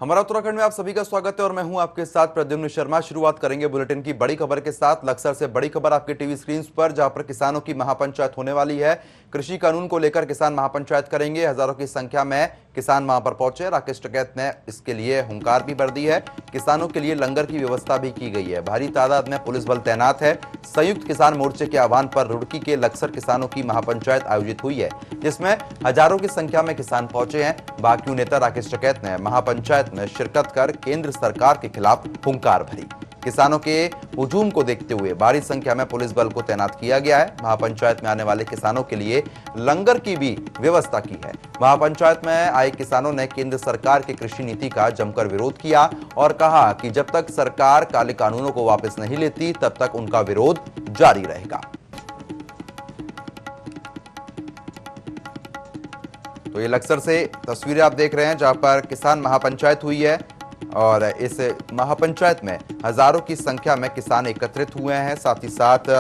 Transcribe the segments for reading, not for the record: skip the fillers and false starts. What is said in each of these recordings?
हमारा उत्तराखंड में आप सभी का स्वागत है और मैं हूं आपके साथ प्रद्युम्न शर्मा। शुरुआत करेंगे बुलेटिन की बड़ी खबर के साथ। लक्सर से बड़ी खबर आपके टीवी स्क्रीन पर, जहां पर किसानों की महापंचायत होने वाली है। कृषि कानून को लेकर किसान महापंचायत करेंगे। हजारों की संख्या में किसान वहां पर पहुंचे। राकेश टिकैत ने इसके लिए हुंकार भी भर दी है। किसानों के लिए लंगर की व्यवस्था भी की गई है। भारी तादाद में पुलिस बल तैनात है। संयुक्त किसान मोर्चे के आह्वान पर रुड़की के लक्सर किसानों की महापंचायत आयोजित हुई है, जिसमें हजारों की संख्या में किसान पहुंचे हैं। बाक्यू नेता राकेश टिकैत ने महापंचायत में शिरकत कर केंद्र सरकार के खिलाफ हुंकार भरी। किसानों के हुजूम को देखते हुए भारी संख्या में पुलिस बल को तैनात किया गया है। महापंचायत में आने वाले किसानों के लिए लंगर की भी व्यवस्था की है। महापंचायत में आए किसानों ने केंद्र सरकार की कृषि नीति का जमकर विरोध किया और कहा कि जब तक सरकार काले कानूनों को वापस नहीं लेती तब तक उनका विरोध जारी रहेगा। तो ये लक्सर से तस्वीरें आप देख रहे हैं, जहां पर किसान महापंचायत हुई है और इस महापंचायत में हजारों की संख्या में किसान एकत्रित हुए हैं। साथ ही साथ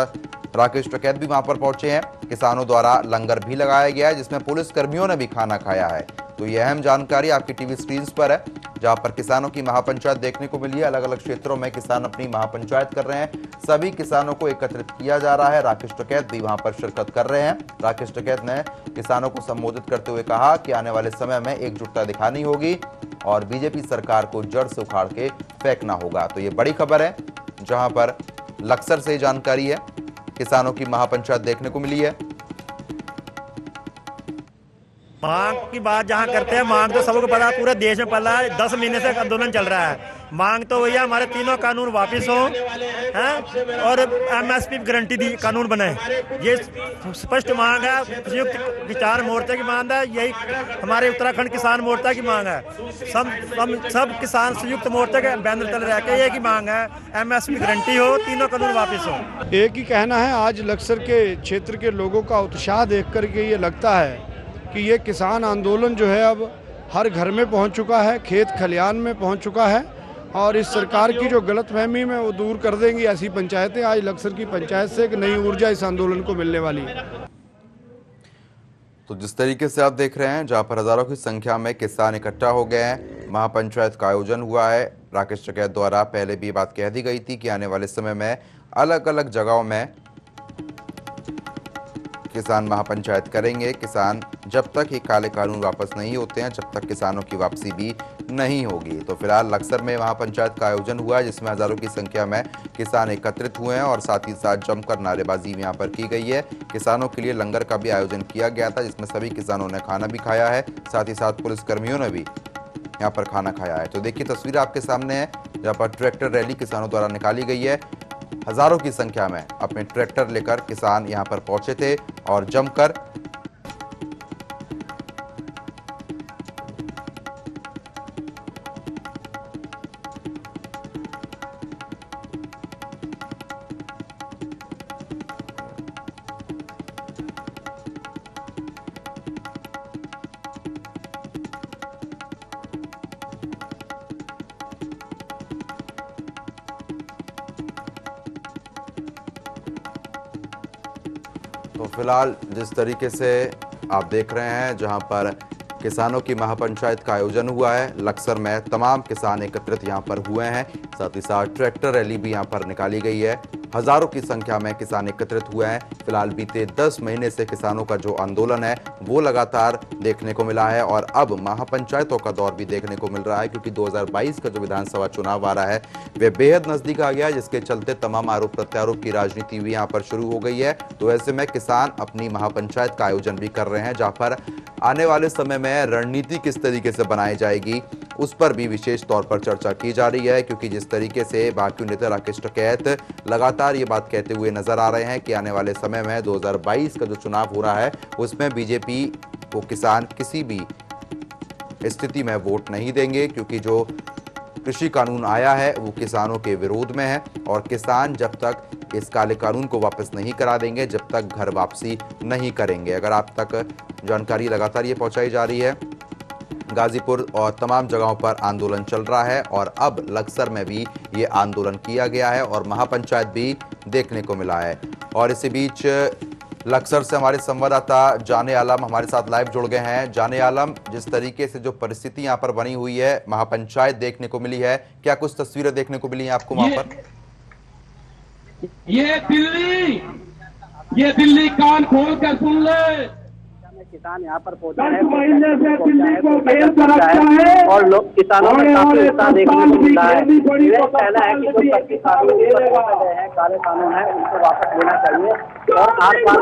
राकेश टिकैत भी वहां पर पहुंचे हैं। किसानों द्वारा लंगर भी लगाया गया है, जिसमें पुलिस कर्मियों ने भी खाना खाया है। तो यह अहम जानकारी आपकी टीवी स्क्रीन पर है, जहां पर किसानों की महापंचायत देखने को मिली है। अलग अलग क्षेत्रों में किसान अपनी महापंचायत कर रहे हैं। सभी किसानों को एकत्रित किया जा रहा है। राकेश टिकैत भी वहां पर शिरकत कर रहे हैं। राकेश टिकैत ने किसानों को संबोधित करते हुए कहा कि आने वाले समय में एकजुटता दिखानी होगी और बीजेपी सरकार को जड़ से उखाड़ के फेंकना होगा। तो ये बड़ी खबर है, जहां पर लक्सर से जानकारी है। किसानों की महापंचायत देखने को मिली है। मांग की बात जहाँ करते हैं, मांग तो सबको पता है, पूरे देश में पता है। 10 महीने से आंदोलन चल रहा है। मांग तो वही है, हमारे तीनों कानून वापस हो हैं और एमएसपी गारंटी दी कानून बने। ये स्पष्ट मांग है। संयुक्त विचार मोर्चा की मांग है। यही हमारे उत्तराखंड किसान मोर्चा की मांग है। सब किसान संयुक्त मोर्चा के बैनर तले रह के एक ही मांग है, एमएसपी गारंटी हो, तीनों कानून वापस हो। एक ही कहना है। आज लक्सर के क्षेत्र के लोगों का उत्साह देख करके ये लगता है कि ये किसान आंदोलन जो है अब हर घर में पहुंच चुका है, खेत खलियान में पहुंच चुका है और इस सरकार की जो गलतफहमी में वो दूर कर देंगी ऐसी पंचायतें। आज लक्सर की पंचायत से एक नई ऊर्जा इस आंदोलन को मिलने वाली है। तो जिस तरीके से आप देख रहे हैं, जहां पर हजारों की संख्या में किसान इकट्ठा हो गए हैं, महापंचायत का आयोजन हुआ है। राकेश टिकैत द्वारा पहले भी बात कह दी गई थी कि आने वाले समय में अलग अलग जगहों में किसान महापंचायत करेंगे। किसान जब तक ये काले कानून वापस नहीं होते हैं, जब तक किसानों की वापसी भी नहीं होगी। तो फिलहाल लक्सर में महापंचायत का आयोजन हुआ है, जिसमें हजारों की संख्या में किसान एकत्रित हुए हैं और साथ ही साथ जमकर नारेबाजी यहाँ पर की गई है। किसानों के लिए लंगर का भी आयोजन किया गया था, जिसमें सभी किसानों ने खाना भी खाया है। साथ ही साथ पुलिस कर्मियों ने भी यहाँ पर खाना खाया है। तो देखिए, तस्वीर आपके सामने है, जहाँ पर ट्रैक्टर रैली किसानों द्वारा निकाली गई है। हजारों की संख्या में अपने ट्रैक्टर लेकर किसान यहां पर पहुंचे थे और जमकर तो फिलहाल जिस तरीके से आप देख रहे हैं, जहां पर किसानों की महापंचायत का आयोजन हुआ है, लक्सर में तमाम किसान एकत्रित यहां पर हुए हैं। साथ ही साथ ट्रैक्टर रैली भी यहां पर निकाली गई है। हजारों की संख्या में किसान एकत्रित हुए हैं। फिलहाल बीते 10 महीने से किसानों का जो आंदोलन है वो लगातार देखने को मिला है और अब महापंचायतों का दौर भी देखने को मिल रहा है, क्योंकि 2022 का जो विधानसभा चुनाव आ रहा है वे बेहद नजदीक आ गया है, जिसके चलते तमाम आरोप प्रत्यारोप की राजनीति भी यहाँ पर शुरू हो गई है। तो ऐसे में किसान अपनी महापंचायत का आयोजन भी कर रहे हैं, जहाँ पर आने वाले समय में रणनीति किस तरीके से बनाई जाएगी उस पर भी विशेष तौर पर चर्चा की जा रही है। क्योंकि जिस तरीके से बाक्यू नेता राकेश टिकैत लगातार ये बात कहते हुए नजर आ रहे हैं कि आने वाले समय में 2022 का जो चुनाव हो रहा है उसमें बीजेपी को किसान किसी भी स्थिति में वोट नहीं देंगे, क्योंकि जो कृषि कानून आया है वो किसानों के विरोध में है और किसान जब तक इस काले कानून को वापस नहीं करा देंगे, जब तक घर वापसी नहीं करेंगे। अगर आप तक जानकारी लगातार ये पहुंचाई जा रही है, गाजीपुर और तमाम जगहों पर आंदोलन चल रहा है और अब लक्सर में भी ये आंदोलन किया गया है और महापंचायत भी देखने को मिला है। और इसी बीच लक्सर से हमारे संवाददाता जाने आलम हमारे साथ लाइव जुड़ गए हैं। जाने आलम, जिस तरीके से जो परिस्थिति यहाँ पर बनी हुई है, महापंचायत देखने को मिली है, क्या कुछ तस्वीरें देखने को मिली हैं आपको वहां पर? ये दिल्ली कान खोल कर सुन ले। किसान यहाँ पर पहुंचे हैं, महीने से दिल्ली को बेल कर रखा है और लोग किसानों में काफी उत्साह देखने को मिल रहा है। ये कहना है कि जो किसानों के ऊपर गए हैं काले कानून है उनको वापस लेना चाहिए और आर पार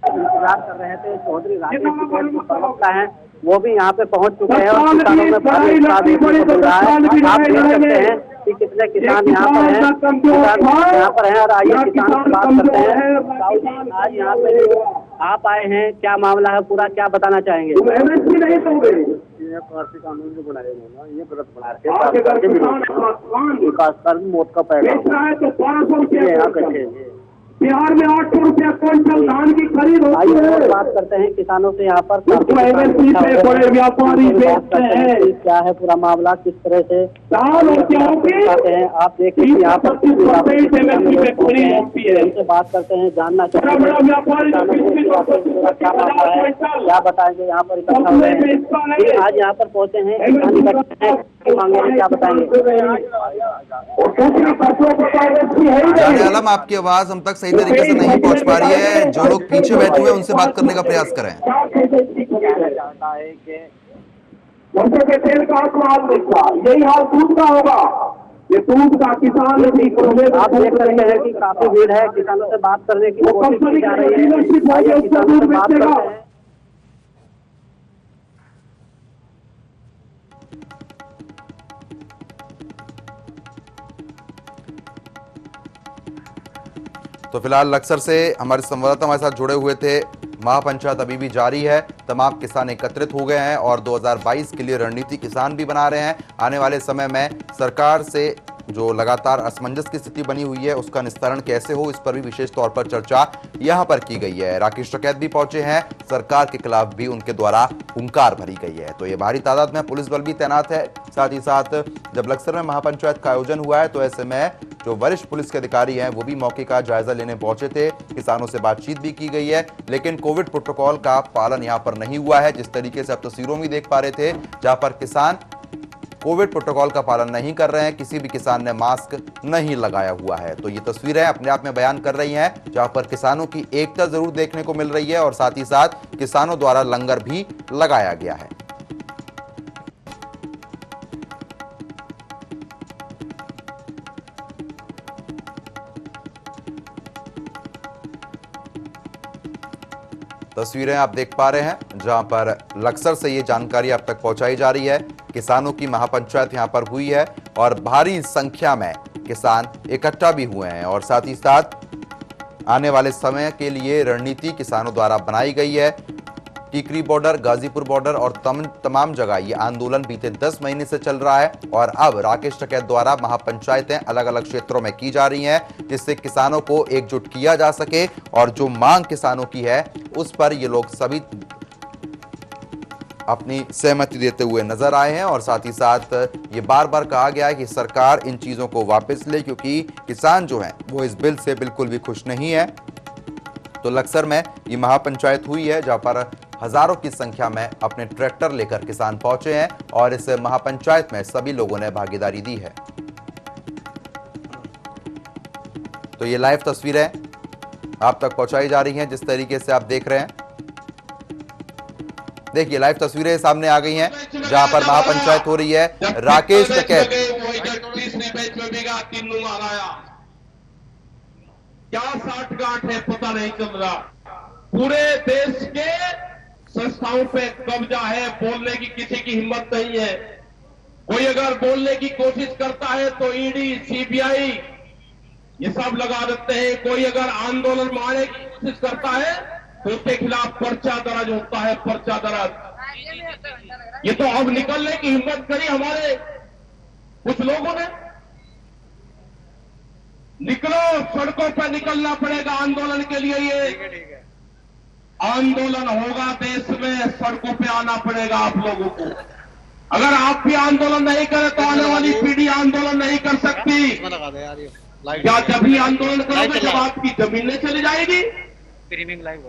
इंतजार कर रहे थे। चौधरी राजेश जो प्रवक्ता है वो भी यहाँ पे पहुंच चुके हैं और किसानों में भारी उत्साह देखने को मिल रहा है। आप देख सकते हैं कि कितने किसान यहाँ पर हैं, और आइए किसानों से बात करते हैं। आज यहाँ पे आप आए हैं, क्या मामला है पूरा, क्या बताना चाहेंगे? ये कृषि कानून जो बनाए हैं ये गलत बना रहे हैं, मौत का पैगाम यहाँ कैसे बिहार में 800 रुपया क्विंटल धान की खरीद होती है। बात करते हैं किसानों से यहाँ पर बड़े व्यापारी बेचते हैं, क्या है पूरा मामला, किस तरह से चाहते हैं आप देखिए यहाँ पर उनसे बात करते हैं, जानना चाहते हैं क्या बताएंगे यहाँ पर इकट्ठा हुए हैं। आज यहाँ पर पहुँचे हैं, मांगे हैं, क्या बताएंगे? जाने आलम, आपकी आवाज हम तक सही तरीके से नहीं पहुंच पा रही है। जो लोग पीछे बैठे हुए हैं उनसे बात करने का प्रयास करें। तेल का यही हाल दूध का होगा, ये दूध का किसान आप देख सकते हैं कि काफी भीड़ है, किसानों से बात करने की कोशिश की जा रही है। किसानों से बात करते हैं। तो फिलहाल लक्सर से हमारे संवाददाता हमारे साथ जुड़े हुए थे। महापंचायत अभी भी जारी है, तमाम किसान एकत्रित हो गए हैं और 2022 के लिए रणनीति किसान भी बना रहे हैं। आने वाले समय में सरकार से जो लगातार असमंजस की स्थिति बनी हुई है उसका निस्तारण कैसे हो, इस पर भी विशेष तौर पर चर्चा यहां पर की गई है। राकेश टिकैत भी पहुंचे हैं, सरकार के खिलाफ भी उनके द्वारा हुंकार भरी गई है। तो ये भारी तादाद में पुलिस बल भी तैनात है। साथ ही साथ जब लक्सर में महापंचायत का आयोजन हुआ है तो ऐसे में जो वरिष्ठ पुलिस के अधिकारी हैं वो भी मौके का जायजा लेने पहुंचे थे। किसानों से बातचीत भी की गई है, लेकिन कोविड प्रोटोकॉल का पालन यहां पर नहीं हुआ है। जिस तरीके से आप तस्वीरों में देख पा रहे थे, जहां पर किसान कोविड प्रोटोकॉल का पालन नहीं कर रहे हैं, किसी भी किसान ने मास्क नहीं लगाया हुआ है। तो ये तस्वीरें अपने आप में बयान कर रही हैं, जहां पर किसानों की एकता जरूर देखने को मिल रही है और साथ ही साथ किसानों द्वारा लंगर भी लगाया गया है। तस्वीरें आप देख पा रहे हैं, जहां पर लक्सर से ये जानकारी आप तक पहुंचाई जा रही है। किसानों की महापंचायत यहां पर हुई है और भारी संख्या में किसान इकट्ठा भी हुए हैं और साथ ही साथ आने वाले समय के लिए रणनीति किसानों द्वारा बनाई गई है। टीकरी बॉर्डर, गाजीपुर बॉर्डर और तमाम जगह ये आंदोलन बीते 10 महीने से चल रहा है और अब राकेश टिकैत द्वारा महापंचायतें अलग अलग क्षेत्रों में की जा रही हैं, जिससे किसानों को एकजुट किया जा सके और जो मांग किसानों की है उस पर ये लोग सभी अपनी सहमति देते हुए नजर आए हैं। और साथ ही साथ ये बार बार कहा गया है कि सरकार इन चीजों को वापस ले, क्योंकि किसान जो हैं वो इस बिल से बिल्कुल भी खुश नहीं है। तो लक्सर में ये महापंचायत हुई है, जहां पर हजारों की संख्या में अपने ट्रैक्टर लेकर किसान पहुंचे हैं और इस महापंचायत में सभी लोगों ने भागीदारी दी है। तो ये लाइव तस्वीरें आप तक पहुंचाई जा रही हैं, जिस तरीके से आप देख रहे हैं। देखिए लाइव तस्वीरें सामने आ गई हैं, जहां पर महापंचायत हो रही है। राकेश टिकैत क्या साठगांठ है पता नहीं चल रहा। पूरे देश के संस्थाओं पे कब्जा है, बोलने की किसी की हिम्मत नहीं है। कोई अगर बोलने की कोशिश करता है तो ईडी, सीबीआई ये सब लगा देते हैं। कोई अगर आंदोलन मारने की कोशिश करता है तो उसके खिलाफ पर्चा दर्ज होता है, पर्चा दर्ज। ये तो अब निकलने की हिम्मत करी हमारे कुछ लोगों ने। निकलो, सड़कों पर निकलना पड़ेगा आंदोलन के लिए। ये आंदोलन होगा देश में, सड़कों पे आना पड़ेगा आप लोगों को। अगर आप भी आंदोलन नहीं करें तो आने वाली पीढ़ी आंदोलन नहीं कर सकती। क्या जब भी आंदोलन करोगे जब आपकी जमीनें चली जाएगी?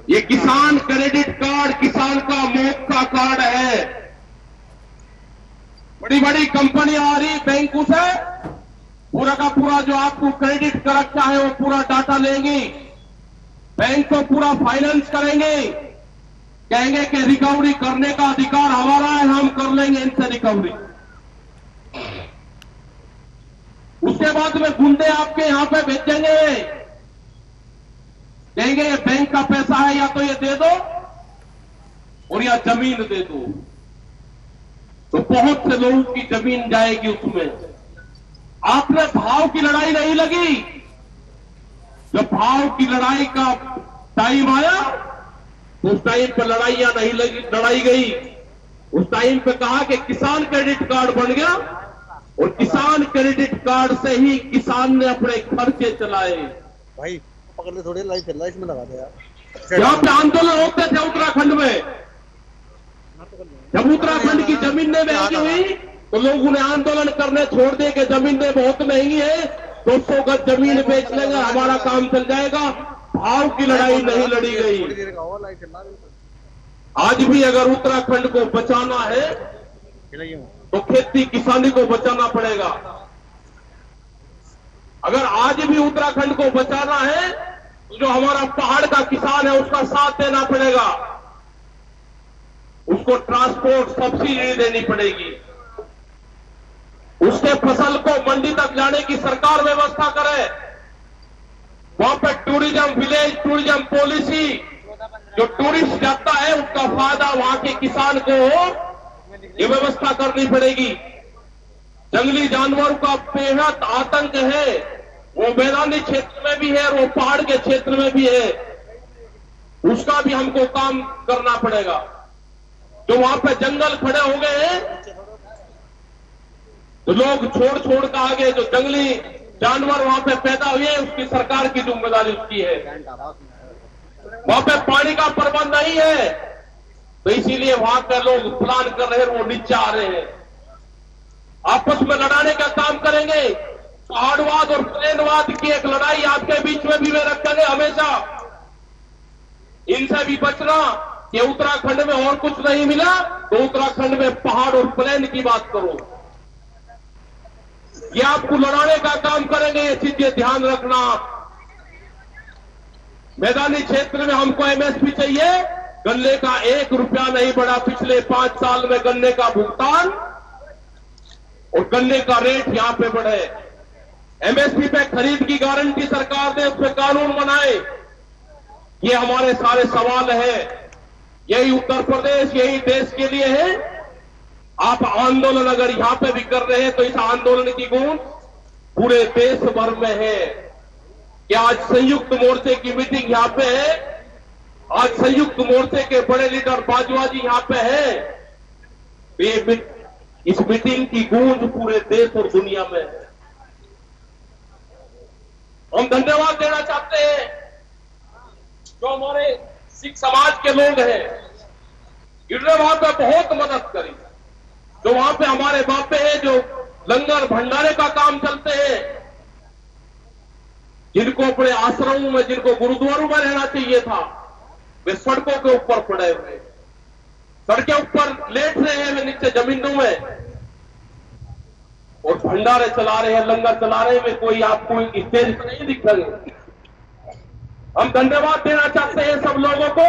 ये किसान क्रेडिट कार्ड किसान का मौत का कार्ड है। बड़ी बड़ी कंपनियां आ रही बैंकों से पूरा का पूरा जो आपको क्रेडिट कर रखा है वो पूरा डाटा लेंगी, बैंक को पूरा फाइनेंस करेंगे, कहेंगे कि रिकवरी करने का अधिकार हमारा है, हम कर लेंगे इनसे रिकवरी। उसके बाद में गुंडे आपके यहां पे भेजेंगे, कहेंगे ये बैंक का पैसा है या तो ये दे दो और या जमीन दे दो। तो बहुत से लोगों की जमीन जाएगी उसमें। आपने भाव की लड़ाई नहीं लगी, जब भाव की लड़ाई का टाइम आया तो उस टाइम पे लड़ाइयां नहीं लड़ाई गई। उस टाइम पे कहा कि किसान क्रेडिट कार्ड बन गया और किसान क्रेडिट कार्ड से ही किसान ने अपने खर्चे चलाए। भाई पकड़ ले, थोड़ी लाइट चल रहा है, इसमें लगा दे यार। यहाँ पे आंदोलन होते थे उत्तराखंड में, जब उत्तराखंड की जमीनें महंगी हुई तो लोगों ने आंदोलन करने छोड़ दिए कि जमीनें बहुत महंगी है, 200 गज जमीन बेच लेंगे हमारा काम चल जाएगा। भाव की लड़ाई नहीं लड़ी गई। आज भी अगर उत्तराखंड को बचाना है तो खेती किसानी को बचाना पड़ेगा। अगर आज भी उत्तराखंड को बचाना है तो जो हमारा पहाड़ का किसान है उसका साथ देना पड़ेगा, उसको ट्रांसपोर्ट सब्सिडी देनी पड़ेगी, उसके फसल को मंडी तक जाने की सरकार व्यवस्था करे। वहां पर टूरिज्म विलेज टूरिज्म पॉलिसी, जो टूरिस्ट जाता है उसका फायदा वहां के किसान को हो, ये व्यवस्था करनी पड़ेगी। जंगली जानवरों का बेहद आतंक है, वो मैदानी क्षेत्र में भी है और वो पहाड़ के क्षेत्र में भी है, उसका भी हमको काम करना पड़ेगा। जो वहां पे जंगल खड़े हो गए हैं तो लोग छोड़ छोड़ कर आगे जो जंगली जानवर वहां पे पैदा हुए उसकी सरकार की जिम्मेदारी उसकी है। वहां पे पानी का प्रबंध नहीं है तो इसीलिए वहां के लोग प्लान कर रहे हैं, वो नीचे आ रहे हैं। आपस में लड़ाने का काम करेंगे, पहाड़वाद और प्लेनवाद की एक लड़ाई आपके बीच में भी वे रखेंगे हमेशा। इनसे भी बचना कि उत्तराखंड में और कुछ नहीं मिला तो उत्तराखंड में पहाड़ और प्लेन की बात करो, ये आपको लड़ाने का काम करेंगे। ये चीजें ध्यान रखना। मैदानी क्षेत्र में हमको एमएसपी चाहिए, गन्ने का 1 रुपया नहीं बढ़ा पिछले 5 साल में गन्ने का भुगतान और गन्ने का रेट यहां पे बढ़े। एमएसपी पे खरीद की गारंटी सरकार ने, उस पर कानून बनाए। ये हमारे सारे सवाल है। यही उत्तर प्रदेश यही देश के लिए है। आप आंदोलन अगर यहां पे भी कर रहे हैं तो इस आंदोलन की गूंज पूरे देश भर में है कि आज संयुक्त मोर्चे की मीटिंग यहां पे है, आज संयुक्त मोर्चे के बड़े लीडर बाजवा जी यहां पे है। इस मीटिंग की गूंज पूरे देश और दुनिया में है। हम धन्यवाद देना चाहते हैं जो हमारे सिख समाज के लोग हैं, इन्होंने वहां पे बहुत मदद करी। जो वहां पे हमारे बापे हैं जो लंगर भंडारे का काम चलते हैं, जिनको अपने आश्रमों में, जिनको गुरुद्वारों में रहना चाहिए था, वे सड़कों के ऊपर पड़े हुए, सड़कें ऊपर लेट रहे हैं वे नीचे जमीनों में और भंडारे चला रहे हैं, लंगर चला रहे हैं। वे कोई आपको स्टेज पर नहीं दिख रहे। हम धन्यवाद देना चाहते हैं सब लोगों को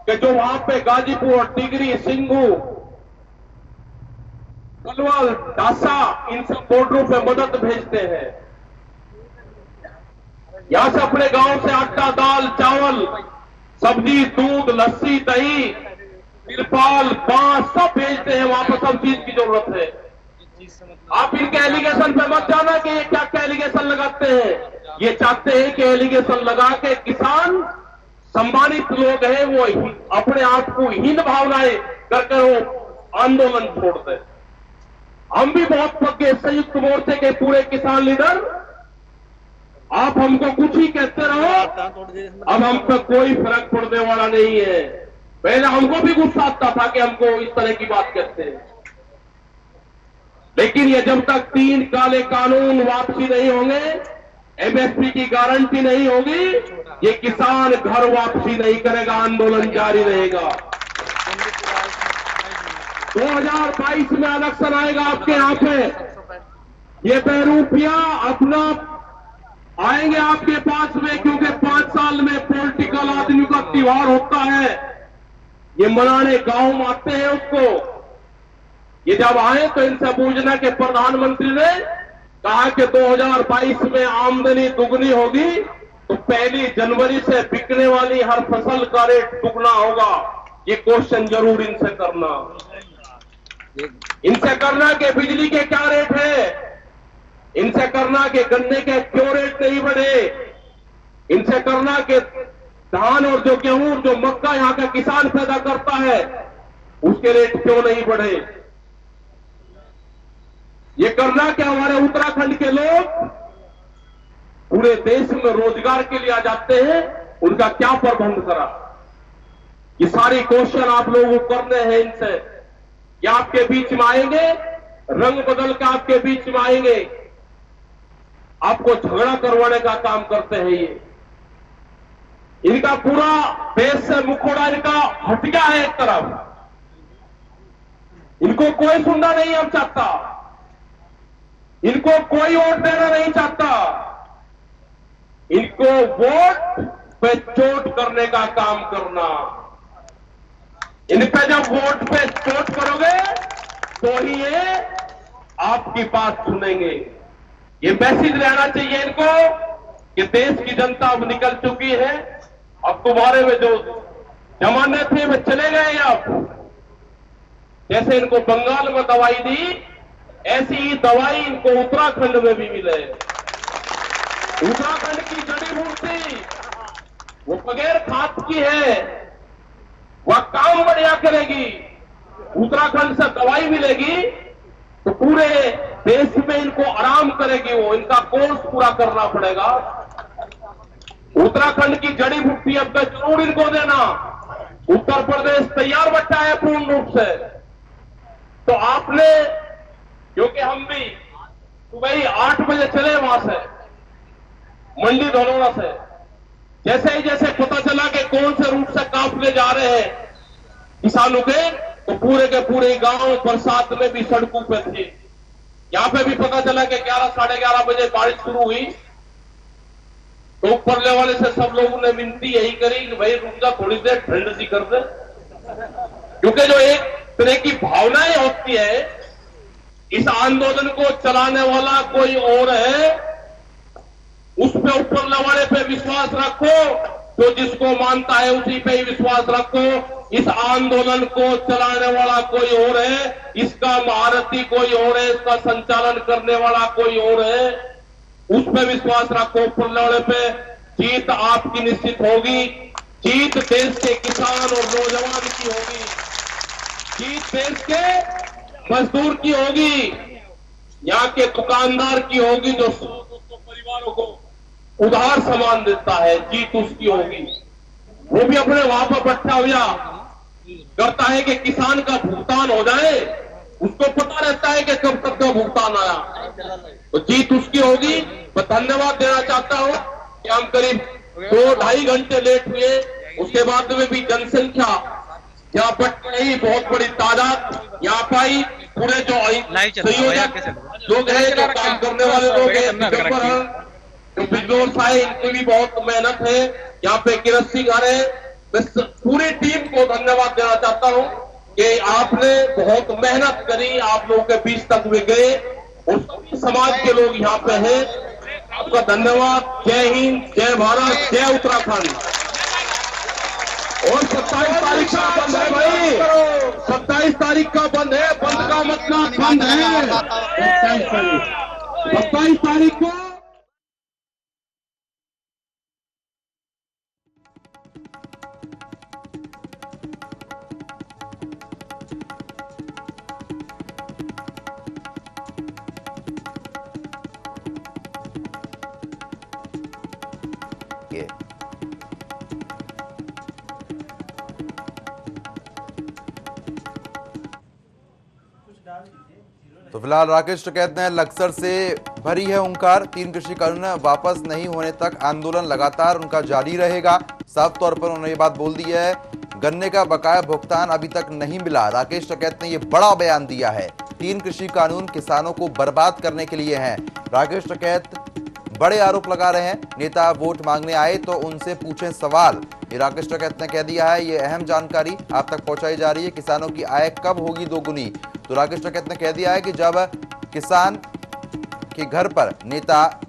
कि जो वहां पे गाजीपुर, टिगरी, सिंघू, कलवाल, डासा इन सब बॉर्डरों पे मदद भेजते हैं। यहां से अपने गांव से आटा, दाल, चावल, सब्जी, दूध, लस्सी, दही, तिरपाल, बांस सब भेजते हैं। वहां पर सब चीज की जरूरत है। आप इनके एलिगेशन पे मत जाना कि ये क्या एलिगेशन लगाते हैं। ये चाहते हैं कि एलिगेशन लगा के किसान सम्मानित लोग हैं वो अपने आप को हीन भावनाएं करके वो आंदोलन छोड़ दें। हम भी बहुत पक्के संयुक्त मोर्चे के पूरे किसान लीडर, आप हमको कुछ ही कहते रहो, अब हम पे कोई फर्क पड़ने वाला नहीं है। पहले हमको भी गुस्सा आता था कि हमको इस तरह की बात कहते हैं, लेकिन ये जब तक 3 काले कानून वापसी नहीं होंगे एमएसपी की गारंटी नहीं होगी, ये किसान घर वापसी नहीं करेगा, आंदोलन जारी रहेगा। 2022 में इलेक्शन आएगा आपके यहाँ पे, ये बहरूपिया अपना आएंगे आपके पास में, क्योंकि 5 साल में पॉलिटिकल आदमी का त्योहार होता है, ये मनाने गांव में आते हैं उसको। ये जब आए तो इनसे पूछना कि प्रधानमंत्री ने कहा कि 2022 में आमदनी दुगनी होगी, तो 1 जनवरी से बिकने वाली हर फसल का रेट दुगना होगा। ये क्वेश्चन जरूर इनसे करना, इनसे करना कि बिजली के क्या रेट है, इनसे करना कि गन्ने के क्यों रेट नहीं बढ़े, इनसे करना कि धान और जो गेहूं जो मक्का यहां का किसान पैदा करता है उसके रेट क्यों नहीं बढ़े। ये करना कि हमारे उत्तराखंड के लोग पूरे देश में रोजगार के लिए आ जाते हैं, उनका क्या प्रबंध करा। ये सारी क्वेश्चन आप लोगों को करने हैं इनसे। ये आपके बीच में आएंगे, रंग बदल के आपके बीच में आएंगे, आपको झगड़ा करवाने का काम करते हैं। ये इनका पूरा देश से मुखोड़ा इनका हट गया है एक तरफ, इनको कोई सुनना नहीं हम चाहता, इनको कोई वोट देना नहीं चाहता, इनको वोट पे चोट करने का काम करना। इन पे जब वोट पे चोट करोगे तो ही ये आपकी बात सुनेंगे। ये मैसेज रहना चाहिए इनको कि देश की जनता अब निकल चुकी है, अब तुम्हारे में जो जमाने थे वे चले गए। अब जैसे इनको बंगाल में दवाई दी, ऐसी ही दवाई इनको उत्तराखंड में भी मिले। उत्तराखंड की जड़ी बूटी वो बगैर खाद की है, वह काम बढ़िया करेगी। उत्तराखंड से दवाई मिलेगी तो पूरे देश में इनको आराम करेगी, वो इनका कोर्स पूरा करना पड़ेगा। उत्तराखंड की जड़ी बूटी अब जरूर इनको देना। उत्तर प्रदेश तैयार बैठा है पूर्ण रूप से। तो आपने, क्योंकि हम भी सुबह ही 8 बजे चले वहां से मंडी धनौरा से, जैसे पता चला कि कौन से रूट से काफले जा रहे हैं किसानों के, तो पूरे के पूरे गांव बरसात में भी सड़कों पे थे। यहां पे भी पता चला कि 11 साढ़े 11 बजे बारिश शुरू हुई, तो ऊपरले वाले से सब लोगों ने विनती यही करी कि भाई रुक जा, थोड़ी देर ठंड सी कर दे, क्योंकि जो एक तरह की भावनाएं होती है, इस आंदोलन को चलाने वाला कोई और है, उस पे ऊपरले वाले पे विश्वास रखो, जो जिसको मानता है उसी पे ही विश्वास रखो। इस आंदोलन को चलाने वाला कोई और है, इसका महारथी कोई और है, इसका संचालन करने वाला कोई और है, उस पे विश्वास रखो। ऊपरले वाले पे जीत आपकी निश्चित होगी, जीत देश के किसान और नौजवान की होगी, जीत देश के मजदूर की होगी, यहाँ के दुकानदार की होगी, जो परिवारों को उधार सामान देता है, जीत उसकी होगी। वो भी अपने वहां पर बैठा हुआ करता है कि किसान का भुगतान हो जाए, उसको पता रहता है कि कब तक का भुगतान आया, तो जीत उसकी होगी। मैं धन्यवाद देना चाहता हूं कि हम करीब 2-2.5 घंटे लेट हुए, उसके बाद में भी जनसंख्या यहाँ पर रही, बहुत बड़ी तादाद यहाँ पाई। पूरे जो संयोजक लोग हैं, जो काम करने वाले लोग हैं, जो बिजनौर है, इनकी भी बहुत मेहनत है। यहाँ पे किरत सिंह आ रहे, मैं पूरी टीम को धन्यवाद देना चाहता हूँ कि आपने बहुत मेहनत करी, आप लोगों के बीच तक वे गए, और सभी समाज के लोग यहाँ पे हैं, आपका धन्यवाद। जय हिंद, जय भारत, जय उत्तराखंड। और 27 तारीख का बंद है भाई, 27 तारीख का बंद है, बंद का मतलब बंद है। 27 तारीख को ये तो फिलहाल राकेश टिकैत ने लक्सर से भरी है हुंकार। 3 कृषि कानून वापस नहीं होने तक आंदोलन लगातार उनका जारी रहेगा। साफ तौर पर उन्होंने ये बात बोल दी है, गन्ने का बकाया भुगतान अभी तक नहीं मिला। राकेश टिकैत ने ये बड़ा बयान दिया है। 3 कृषि कानून किसानों को बर्बाद करने के लिए हैं। राकेश टिकैत बड़े आरोप लगा रहे हैं। नेता वोट मांगने आए तो उनसे पूछें सवाल, ये राकेश टिकैत ने कह दिया है। ये अहम जानकारी आप तक पहुंचाई जा रही है। किसानों की आय कब होगी दोगुनी? तो राकेश टिकैत ने कह दिया है कि जब किसान के घर पर नेता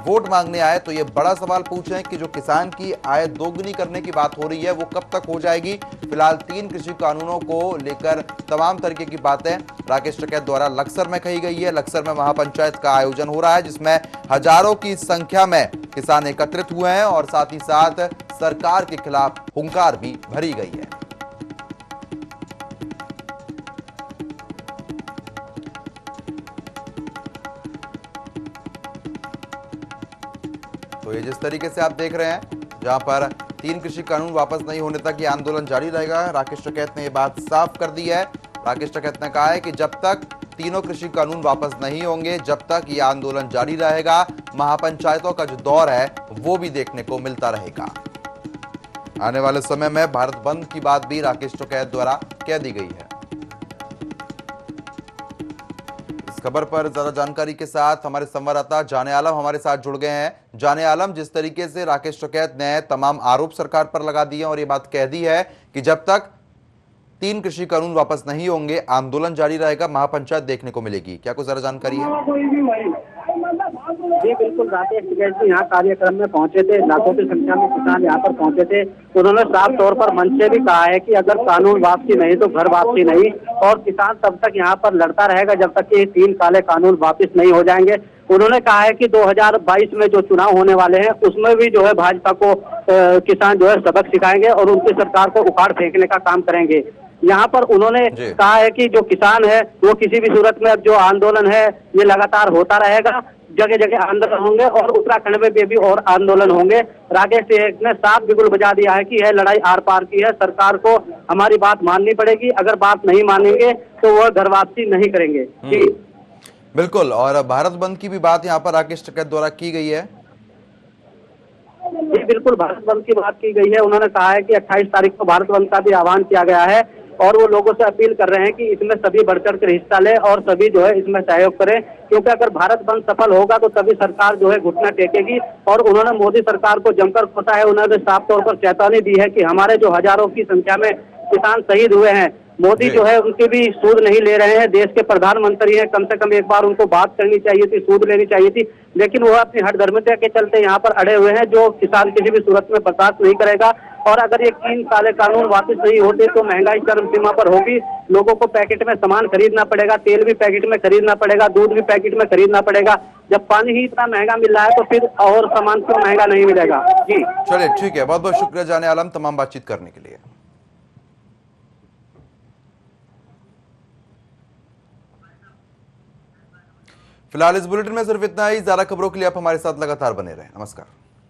वोट मांगने आए तो ये बड़ा सवाल पूछें कि जो किसान की आय दोगुनी करने की बात हो रही है वो कब तक हो जाएगी। फिलहाल 3 कृषि कानूनों को लेकर तमाम तरीके की बातें राकेश टिकैत द्वारा लक्सर में कही गई है। लक्सर में महापंचायत का आयोजन हो रहा है जिसमें हजारों की संख्या में किसान एकत्रित हुए हैं और साथ ही साथ सरकार के खिलाफ हुंकार भी भरी गई है। तो ये जिस तरीके से आप देख रहे हैं, जहां पर 3 कृषि कानून वापस नहीं होने तक ये आंदोलन जारी रहेगा। राकेश टिकैत ने ये बात साफ कर दी है। राकेश टिकैत ने कहा है कि जब तक तीनों कृषि कानून वापस नहीं होंगे, जब तक ये आंदोलन जारी रहेगा। महापंचायतों का जो दौर है वो भी देखने को मिलता रहेगा। आने वाले समय में भारत बंद की बात भी राकेश टिकैत द्वारा कह दी गई है। खबर पर ज्यादा जानकारी के साथ हमारे संवाददाता जाने आलम हमारे साथ जुड़ गए हैं। जाने आलम, जिस तरीके से राकेश टिकैत ने तमाम आरोप सरकार पर लगा दिए और ये बात कह दी है कि जब तक 3 कृषि कानून वापस नहीं होंगे आंदोलन जारी रहेगा, महापंचायत देखने को मिलेगी, क्या कुछ ज्यादा जानकारी है? जी बिल्कुल, राकेश टिकैत जी यहाँ कार्यक्रम में पहुंचे थे। लाखों की संख्या में किसान यहाँ पर पहुंचे थे। उन्होंने साफ तौर पर मंच से भी कहा है कि अगर कानून वापसी नहीं तो घर वापसी नहीं, और किसान तब तक यहाँ पर लड़ता रहेगा जब तक कि 3 काले कानून वापस नहीं हो जाएंगे। उन्होंने कहा है कि 2022 में जो चुनाव होने वाले हैं उसमें भी जो है भाजपा को किसान जो है सबक सिखाएंगे और उनकी सरकार को उखाड़ फेंकने का काम करेंगे। यहाँ पर उन्होंने कहा है कि जो किसान है वो किसी भी सूरत में अब जो आंदोलन है ये लगातार होता रहेगा। जगह जगह आंदोलन होंगे और उत्तराखंड में भी और आंदोलन होंगे। राकेश टिकैत ने साफ बिगुल बजा दिया है कि यह लड़ाई आर पार की है, सरकार को हमारी बात माननी पड़ेगी। अगर बात नहीं मानेंगे तो वह घर वापसी नहीं करेंगे। जी बिल्कुल, और भारत बंद की भी बात यहाँ पर राकेश टिकैत द्वारा की गई है। जी बिल्कुल, भारत बंद की बात की गई है। उन्होंने कहा है कि 28 तारीख को भारत बंद का भी आह्वान किया गया है और वो लोगों से अपील कर रहे हैं कि इसमें सभी बढ़ चढ़ कर हिस्सा लें और सभी जो है इसमें सहयोग करें, क्योंकि अगर भारत बंद सफल होगा तो तभी सरकार जो है घुटना टेकेगी। और उन्होंने मोदी सरकार को जमकर कोसा है। उन्होंने साफ तौर पर चेतावनी दी है कि हमारे जो हजारों की संख्या में किसान शहीद हुए हैं, मोदी जो है उनकी भी सूद नहीं ले रहे हैं। देश के प्रधानमंत्री हैं, कम से कम एक बार उनको बात करनी चाहिए थी, सूद लेनी चाहिए थी, लेकिन वह अपनी हठधर्मिता के चलते यहाँ पर अड़े हुए हैं, जो किसान किसी भी सूरत में बर्दाश्त नहीं करेगा। और अगर ये 3 काले कानून वापस नहीं होते तो महंगाई चरम सीमा पर होगी। लोगों को पैकेट में सामान खरीदना पड़ेगा, तेल भी पैकेट में खरीदना पड़ेगा, दूध भी पैकेट में खरीदना पड़ेगा। जब पानी ही इतना महंगा मिल रहा है तो फिर और सामान क्यों महंगा नहीं मिलेगा। जी चलिए ठीक है, बहुत बहुत शुक्रिया जाने आलम तमाम बातचीत करने के लिए। फिलहाल इस बुलेटिन में सिर्फ इतना ही। ज्यादा खबरों के लिए आप हमारे साथ लगातार बने रहें। नमस्कार।